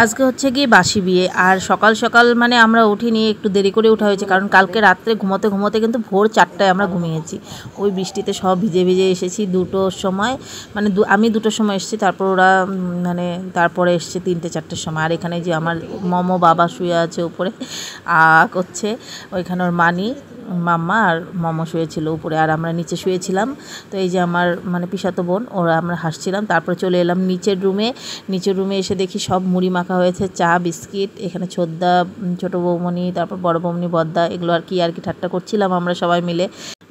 আজকে হচ্ছে গিয়ে বাসি বিয়ে। আর সকাল সকাল মানে আমরা উঠিনি, একটু দেরি করে ওঠা হয়েছে, কারণ কালকে রাত্রে ঘুমোতে ঘুমোতে কিন্তু ভোর 4টায় আমরা ঘুমিয়েছি। ওই বৃষ্টিতে সব ভিজে ভিজে এসেছি 2টোর সময়, মানে আমি 2টোর সময় এসেছি, তারপর ওরা মানে তারপরে এসছে 3টে-4টের সময়। আর এখানে যে আমার মমো বাবা শুয়ে আছে উপরে করছে, ওইখানে ওর মানি মাম্মা আর মামা শুয়েছিল উপরে, আর আমরা নিচে শুয়েছিলাম। তো এই যে আমার মানে পিসাতো বোন, ওরা আমরা হাসছিলাম। তারপরে চলে এলাম নিচের রুমে এসে দেখি সব মুড়ি মাখা হয়েছে, চা বিস্কিট, এখানে ছোদ্দা, ছোটো বৌমনি, তারপর বড় বৌমনি, বদ্দা, এগুলো আর কি ঠাট্টা করছিলাম আমরা সবাই মিলে।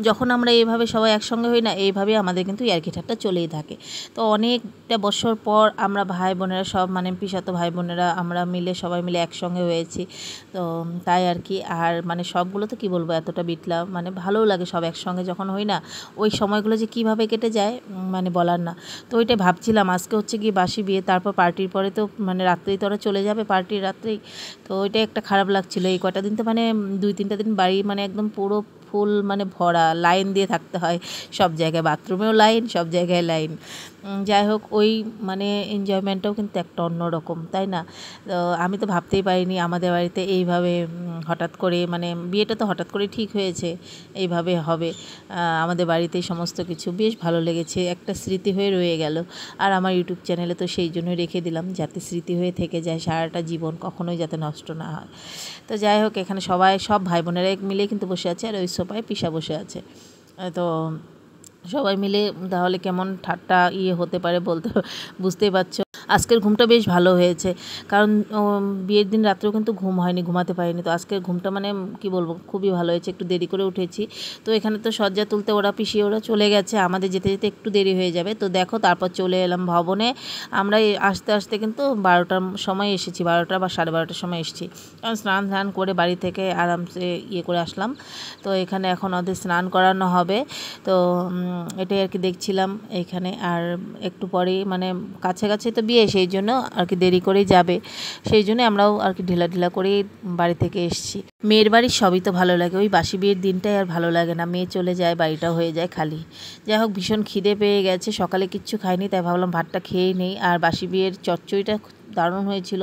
যখন আমরা এইভাবে সবাই একসঙ্গে হই না, এইভাবে আমাদের কিন্তু ইয়ার্কি ঠাট্টা চলেই থাকে। তো অনেকটা বছর পর আমরা ভাই বোনেরা সব মানে পিসাতো ভাই বোনেরা আমরা মিলে সবাই মিলে একসঙ্গে হয়েছি। তো তাই আর কি। আর মানে সবগুলো তো কী বলবো, এতটা বিটলাম, মানে ভালোও লাগে সব একসঙ্গে যখন হই না, ওই সময়গুলো যে কীভাবে কেটে যায় মানে বলার না। তো ওইটাই ভাবছিলাম, আজকে হচ্ছে গিয়ে বাসি বিয়ে, তারপর পার্টির পরে তো মানে রাত্রেই তো ওরা চলে যাবে, পার্টির রাত্রেই। তো ওইটাই একটা খারাপ লাগছিলো। এই কটা দিন তো মানে 2-3টা দিন বাড়ি মানে একদম পুরো ফুল মানে ভরা, লাইন দিয়ে থাকতে হয় সব জায়গায়, বাথরুমেও লাইন, সব জায়গায় লাইন। যাই হোক, ওই মানে এনজয়মেন্টটাও কিন্তু একটা অন্যরকম, তাই না? তো আমি তো ভাবতেই পারিনি আমাদের বাড়িতে এইভাবে হঠাৎ করে, মানে বিয়েটা তো হঠাৎ করে ঠিক হয়েছে, এইভাবে হবে আমাদের বাড়িতেই সমস্ত কিছু। বেশ ভালো লেগেছে, একটা স্মৃতি হয়ে রয়ে গেল। আর আমার ইউটিউব চ্যানেলে তো সেই জন্যই রেখে দিলাম, যাতে স্মৃতি হয়ে থেকে যায় সারাটা জীবন, কখনোই যাতে নষ্ট না হয়। তো যাই হোক, এখানে সব ভাই বোনেরা মিলে কিন্তু বসে আছে, আর ওই সোফায় পিসা বসে আছে। তো সবাই মিলে তাহলে কেমন ঠাট্টা হতে পারে বলতে বুঝতেই পারছো। আজকের ঘুমটা বেশ ভালো হয়েছে, কারণ বিয়ের দিন রাত্রেও কিন্তু ঘুম হয়নি, ঘুমাতে পারিনি। তো আজকের ঘুমটা মানে কি বলবো, খুবই ভালো হয়েছে। একটু দেরি করে উঠেছি। তো এখানে তো সজ্জা তুলতে ওরা চলে গেছে, আমাদের যেতে যেতে একটু দেরি হয়ে যাবে। তো দেখো, তারপর চলে এলাম ভবনে। আমরা আস্তে আস্তে কিন্তু 12টার সময় এসেছি, 12টা বা 12:30টার সময় এসেছি, কারণ স্নান করে বাড়ি থেকে আরামসে করে আসলাম। তো এখানে এখন ওদের স্নান করানো হবে। তো এটাই আর কি দেখছিলাম এইখানে। আর একটু পরেই মানে কাছাকাছি তো বিয়ে, সেই জন্য আর কি দেরি করেই যাবে, সেই জন্য আমরাও আর কি ঢিলা করেই বাড়ি থেকে এসেছি। মেয়ের বাড়ির সবই তো ভালো লাগে, ওই বাসি বিয়ের দিনটাই আর ভালো লাগে না, মেয়ে চলে যায় বাড়িটাও হয়ে যায় খালি। যাই হোক, ভীষণ খিদে পেয়ে গেছে, সকালে কিচ্ছু খাইনি, তাই ভাবলাম ভাতটা খেয়েই নেই। আর বাসি বিয়ের চচ্চড়িটা দারুণ হয়েছিল,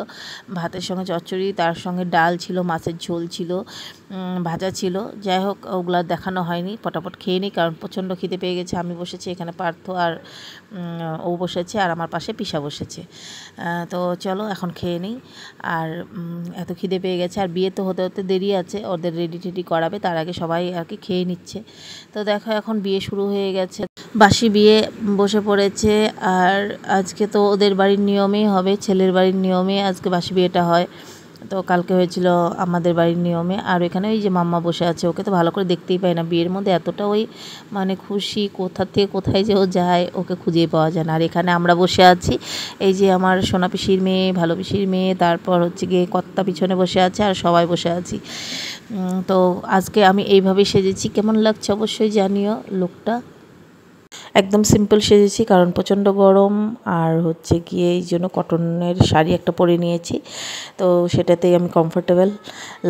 ভাতের সঙ্গে চচ্চড়ি, তার সঙ্গে ডাল ছিল, মাছের ঝোল ছিল, ভাজা ছিল। যাই হোক, ওগুলো দেখানো হয়নি, পটাপট খেয়ে নিই, কারণ প্রচণ্ড খিদে পেয়ে গেছে। আমি বসেছি এখানে, পার্থ আর ও বসেছে, আর আমার পাশে পিসা বসেছে। তো চলো এখন খেয়ে নিই। আর এত খিদে পেয়ে গেছে, আর বিয়ে তো হতে দেরি আছে, ওদের রেডি করাবে, তার আগে সবাই আর কি খেয়ে নিচ্ছে। তো দেখো, এখন বিয়ে শুরু হয়ে গেছে, বাসি বিয়ে বসে পড়েছে। আর আজকে তো ওদের বাড়ির নিয়মেই হবে, ছেলের বাড়ির নিয়মে আজকে বাসি বিয়েটা হয়। তো কালকে হয়েছিল আমাদের বাড়ির নিয়মে। আর এখানে ওই যে মাম্মা বসে আছে, ওকে তো ভালো করে দেখতেই পাই না, বিয়ের মধ্যে এতটা ওই মানে খুশি, কোথা থেকে কোথায় যে ও যায়, ওকে খুঁজেই পাওয়া যায় না। আর এখানে আমরা বসে আছি, এই যে আমার সোনা পিসির মেয়ে, ভালো পিসির মেয়ে, তারপর হচ্ছে গিয়ে কর্তা পিছনে বসে আছে, আর সবাই বসে আছি। তো আজকে আমি এইভাবেই সেজেছি, কেমন লাগছে অবশ্যই জানিও। লোকটা একদম সিম্পল সেজেছি, কারণ প্রচণ্ড গরম, আর হচ্ছে গিয়ে এই জন্য কটনের শাড়ি একটা পরে নিয়েছি, তো সেটাতেই আমি কমফোর্টেবল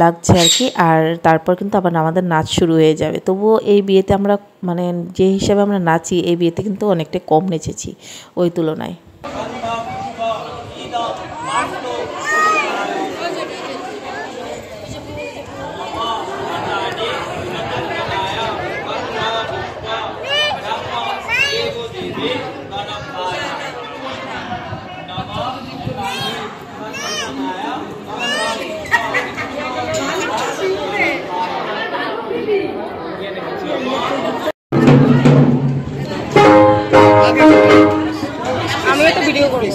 লাগছে আর কি। আর তারপর কিন্তু আবার আমাদের নাচ শুরু হয়ে যাবে। তবুও এই বিয়েতে আমরা মানে যে হিসাবে আমরা নাচি, এই বিয়েতে কিন্তু অনেকটাই কম নেচেছি ওই তুলনায়। আমি একটা ভিডিও করি।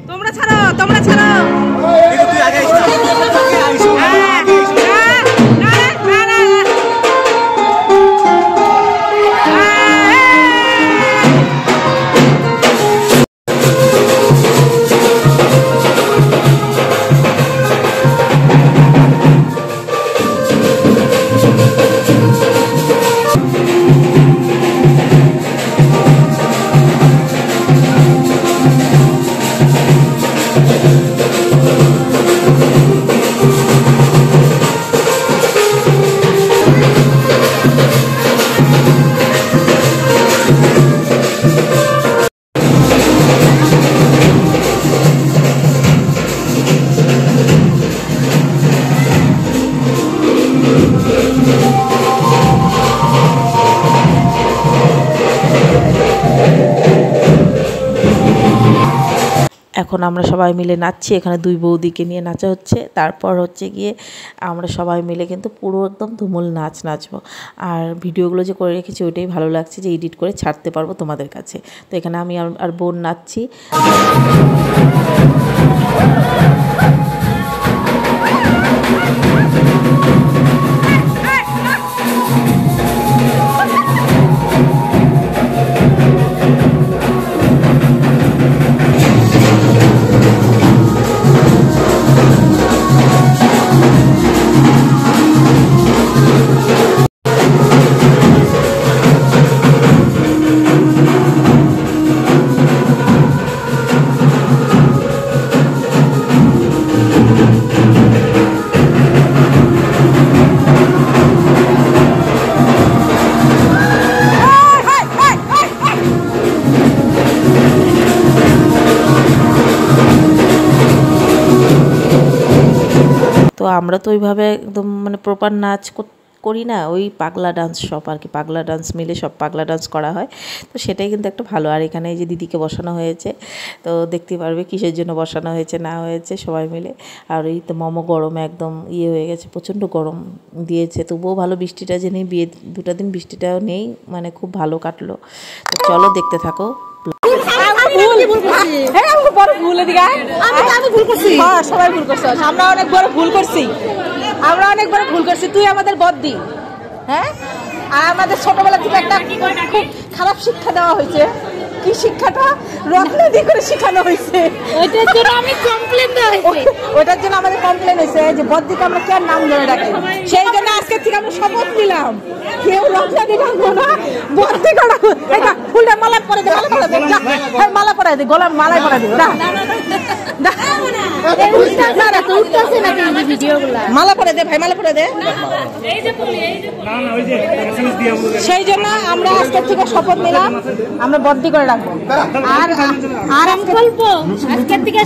তোমরা ছাড়ো আমরা সবাই মিলে নাচছি, এখানে দুই বৌদিকে নিয়ে নাচা হচ্ছে। তারপর হচ্ছে গিয়ে আমরা সবাই মিলে কিন্তু পুরো একদম তুমুল নাচ নাচবো। আর ভিডিওগুলো যে করে রেখেছি ওইটাই ভালো লাগছে যে এডিট করে ছাড়তে পারবো তোমাদের কাছে। তো এখানে আমি আর বোন নাচছি। তো আমরা তো ওইভাবে একদম মানে প্রপার নাচ করি না, ওই পাগলা ডান্স সব আর কি, পাগলা ডান্স মিলে সব পাগলা ডান্স করা হয়। তো সেটাই কিন্তু একটা ভালো। আর এখানে এই যে দিদিকে বসানো হয়েছে, তো দেখতে পারবে কিসের জন্য বসানো হয়েছে না হয়েছে সবাই মিলে। আর এই তো মোমো গরমে একদম হয়ে গেছে, প্রচণ্ড গরম দিয়েছে, তবুও ভালো বৃষ্টিটা যে নেই, বিয়ে 2টা দিন বৃষ্টিটাও নেই, মানে খুব ভালো কাটলো। তো চলো দেখতে থাকো। সবাই ভুল করছো, আমরা অনেক বড় ভুল করছি, তুই আমাদের বদ্দি। হ্যাঁ, আর আমাদের ছোটবেলা থেকে একটা খুব খারাপ শিক্ষা দেওয়া হয়েছে। কি শিক্ষাটা? রত্নাদি করে শেখানো হয়েছে। ওইটার জন্য আমাদের কমপ্লেন হয়েছে যে বদ্দিকে আমরা কেন নাম ধরে রাখি। সেই জন্য আজকে থেকে আমরা শপথ নিলাম, কেউ রত্নাদি রাখবো না, বদ্দি করা। ফুলটা মালা পরে দে, মালা পরে দে, গলার মালায় পরে দে। মালা পরে দে ভাই, মালা পরে দে। সেই জন্য আমরা আজকের থেকে শপথ নিলাম, আমরা বদ্দি করে রাখবো। আর আমি বলবো আজকের থেকে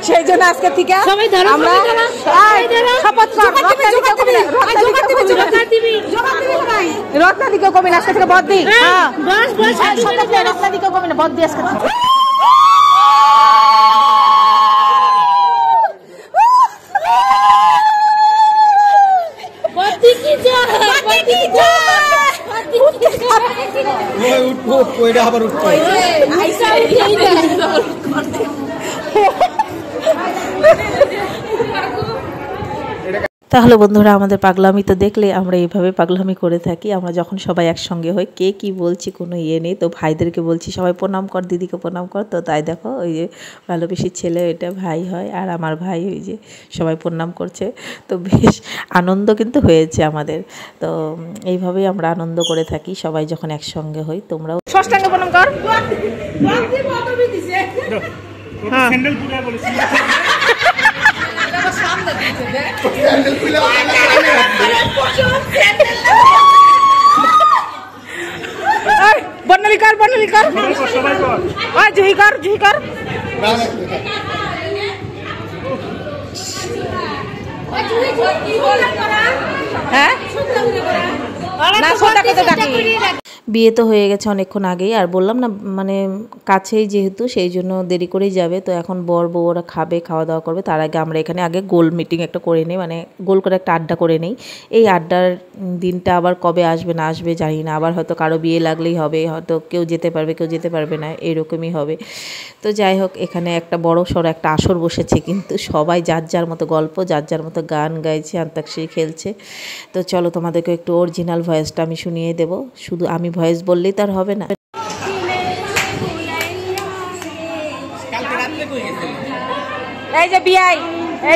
সেই জন্য আজকের থেকে আমরা রত্নাদিকেও কমি না, আজকে থেকে বদ্দি। রত্নাদিকেও কমি না, বদ্দি আজকে থেকে। তাহলে বন্ধুরা, আমাদের পাগলামি তো দেখলে, আমরা এইভাবে পাগলামি করে থাকি। আমরা যখন সবাই একসঙ্গে হই, কে কি বলছি কোনো নেই। তো ভাইদেরকে বলছি সবাই প্রণাম কর, দিদিকে প্রণাম কর। তো তাই দেখো, ওই যে ভালোবেসির ছেলে এটা ভাই হয়, আর আমার ভাই ওই যে সবাই প্রণাম করছে। তো বেশ আনন্দ কিন্তু হয়েছে আমাদের। তো এইভাবেই আমরা আনন্দ করে থাকি সবাই যখন একসঙ্গে হই। তোমরাও ষষ্ঠাঙ্গ প্রণাম কর। বর্ণালী কর, জুহি কর। হ্যাঁ, না সোটা কত ডাকি। বিয়ে তো হয়ে গেছে অনেকক্ষণ আগেই, আর বললাম না মানে কাছেই যেহেতু, সেই জন্য দেরি করেই যাবে। তো এখন বর বউ ওরা খাবে, খাওয়া দাওয়া করবে। তার আগে আমরা এখানে আগে গোল মিটিং একটা করে নিই, মানে গোল করে একটা আড্ডা করে নিই। এই আড্ডার দিনটা আবার কবে আসবে না আসবে জানি না, আবার হয়তো কারো বিয়ে লাগলেই হবে, হয়তো কেউ যেতে পারবে কেউ যেতে পারবে না, এরকমই হবে। তো যাই হোক, এখানে একটা বড় সড়ো একটা আসর বসেছে, কিন্তু সবাই যার যার মতো গল্প, যার যার মতো গান গাইছে, আন্তাক্ষরী খেলছে। তো চলো তোমাদেরকে একটু অরিজিনাল ভয়েসটা আমি শুনিয়ে দেবো। শুধু আমি ভয়েস বললেই তার হবে না। এই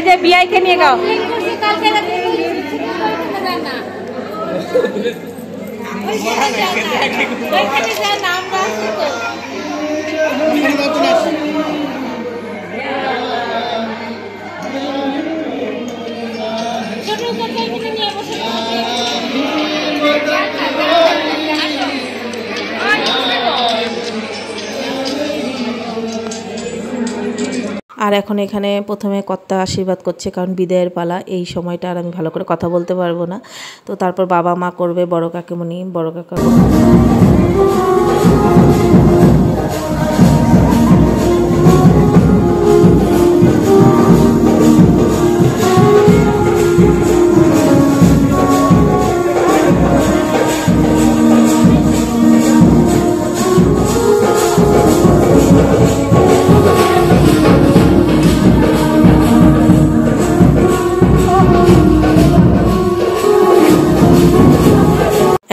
যে বিআই কে নিয়ে গাও। আর এখন এখানে প্রথমে কর্তা আশীর্বাদ করছে, কারণ বিদায়ের পালা, এই সময়টা আর আমি ভালো করে কথা বলতে পারবো না। তো তারপর বাবা মা করবে, বড় কাকিমণি, বড় কাকা।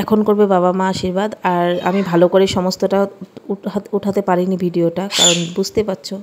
এখন করবে বাবা মা আশীর্বাদ। আর আমি ভালো করে সমস্তটা উঠাতে পারিনি ভিডিওটা, কারণ বুঝতে পারছো।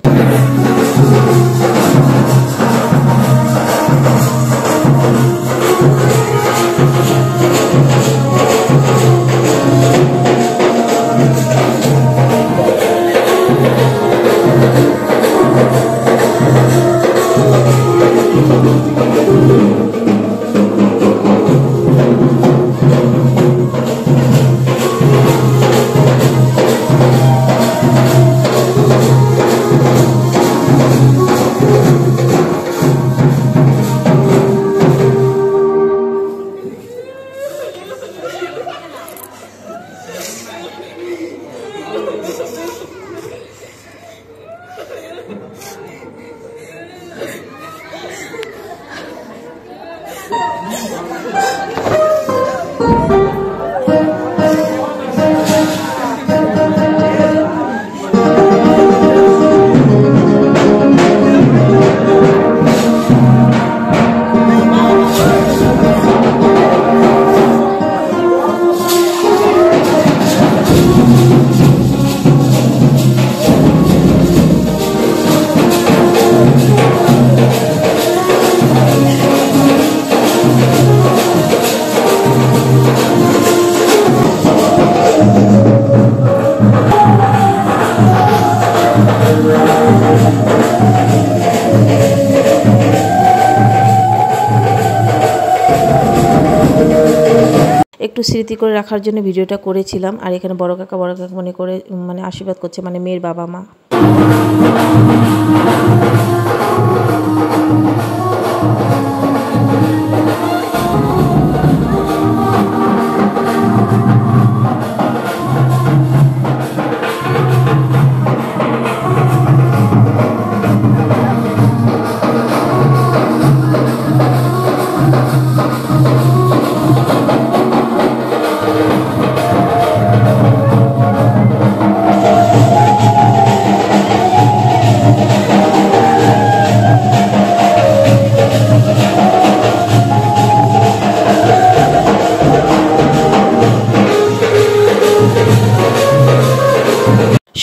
একটু স্মৃতি করে রাখার জন্য ভিডিওটা করেছিলাম। আর এখানে বড় কাকা বড় কাকা মনে করে মানে আশীর্বাদ করছে, মানে মেয়ের বাবা মা।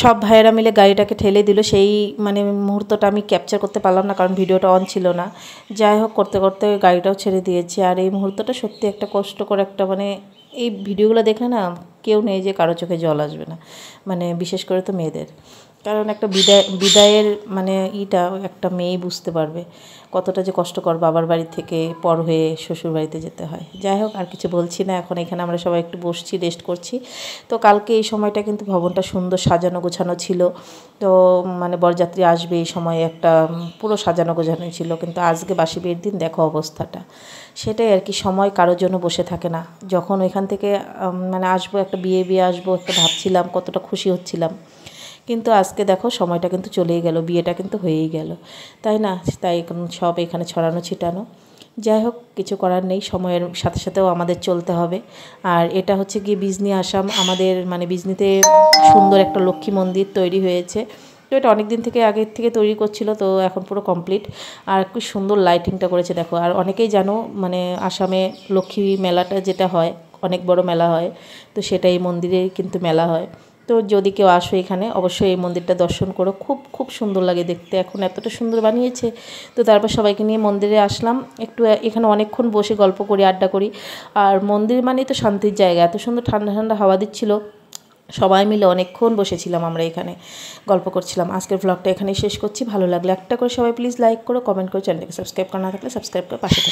সব ভাইয়েরা মিলে গাড়িটাকে ঠেলে দিল। সেই মানে মুহূর্তটা আমি ক্যাপচার করতে পারলাম না, কারণ ভিডিওটা অন ছিল না। যাই হোক, করতে করতে গাড়িটাও ছেড়ে দিয়েছি। আর এই মুহূর্তটা সত্যি একটা কষ্টকর একটা, মানে এই ভিডিওগুলো দেখলে না কেউ নেই যে কারো চোখে জল আসবে না, মানে বিশেষ করে তো মেয়েদের। কারণ একটা বিদায়ের মানে একটা মেয়ে বুঝতে পারবে কতটা যে কষ্টকর, বাবার বাড়ি থেকে পর হয়ে শ্বশুর বাড়িতে যেতে হয়। যাই হোক, আর কিছু বলছি না। এখন এখানে আমরা সবাই একটু বসছি, রেস্ট করছি। তো কালকে এই সময়টা কিন্তু ভবনটা সুন্দর সাজানো গোছানো ছিল। তো মানে বরযাত্রী আসবে এই সময় একটা পুরো সাজানো গোছানো ছিল। কিন্তু আজকে বাসি বিয়ের দিন দেখো অবস্থাটা। সেটাই আর কি, সময় কারোর জন্য বসে থাকে না। যখন ওইখান থেকে মানে আসবো, একটা বিয়ে আসবো একটা ভাবছিলাম, কতটা খুশি হচ্ছিলাম। কিন্তু আজকে দেখো সময়টা কিন্তু চলেই গেল, বিয়েটা কিন্তু হয়েই গেল, তাই না? তাই সব এখানে ছড়ানো ছিটানো। যাই হোক, কিছু করার নেই, সময়ের সাথে সাথেও আমাদের চলতে হবে। আর এটা হচ্ছে গিয়ে বিজনি আসাম, আমাদের মানে বিজনিতে সুন্দর একটা লক্ষ্মী মন্দির তৈরি হয়েছে। তো এটা অনেক দিন থেকে আগের থেকে তৈরি করছিল, তো এখন পুরো কমপ্লিট। আর খুব সুন্দর লাইটিংটা করেছে দেখো। আর অনেকেই জানো মানে আসামে লক্ষ্মী মেলাটা যেটা হয়, অনেক বড় মেলা হয়, তো সেটা এই মন্দিরে কিন্তু মেলা হয়। তো যদি কেউ আসো এখানে, অবশ্যই এই মন্দিরটা দর্শন করো, খুব খুব সুন্দর লাগে দেখতে। এখন এতটা সুন্দর বানিয়েছে। তো তারপর সবাইকে নিয়ে মন্দিরে আসলাম, একটু এখানে অনেকক্ষণ বসে গল্প করি, আড্ডা করি। আর মন্দির মানেই তো শান্তির জায়গা, এত সুন্দর ঠান্ডা ঠান্ডা হাওয়া দিচ্ছিল, সবাই মিলে অনেকক্ষণ বসেছিলাম আমরা এখানে, গল্প করছিলাম। আজকের ব্লগটা এখানেই শেষ করছি। ভালো লাগলে একটা করে সবাই প্লিজ লাইক করো, কমেন্ট করো, চ্যানেলটাকে সাবস্ক্রাইব করা না থাকলে সাবস্ক্রাইব করে পাশে থাকো।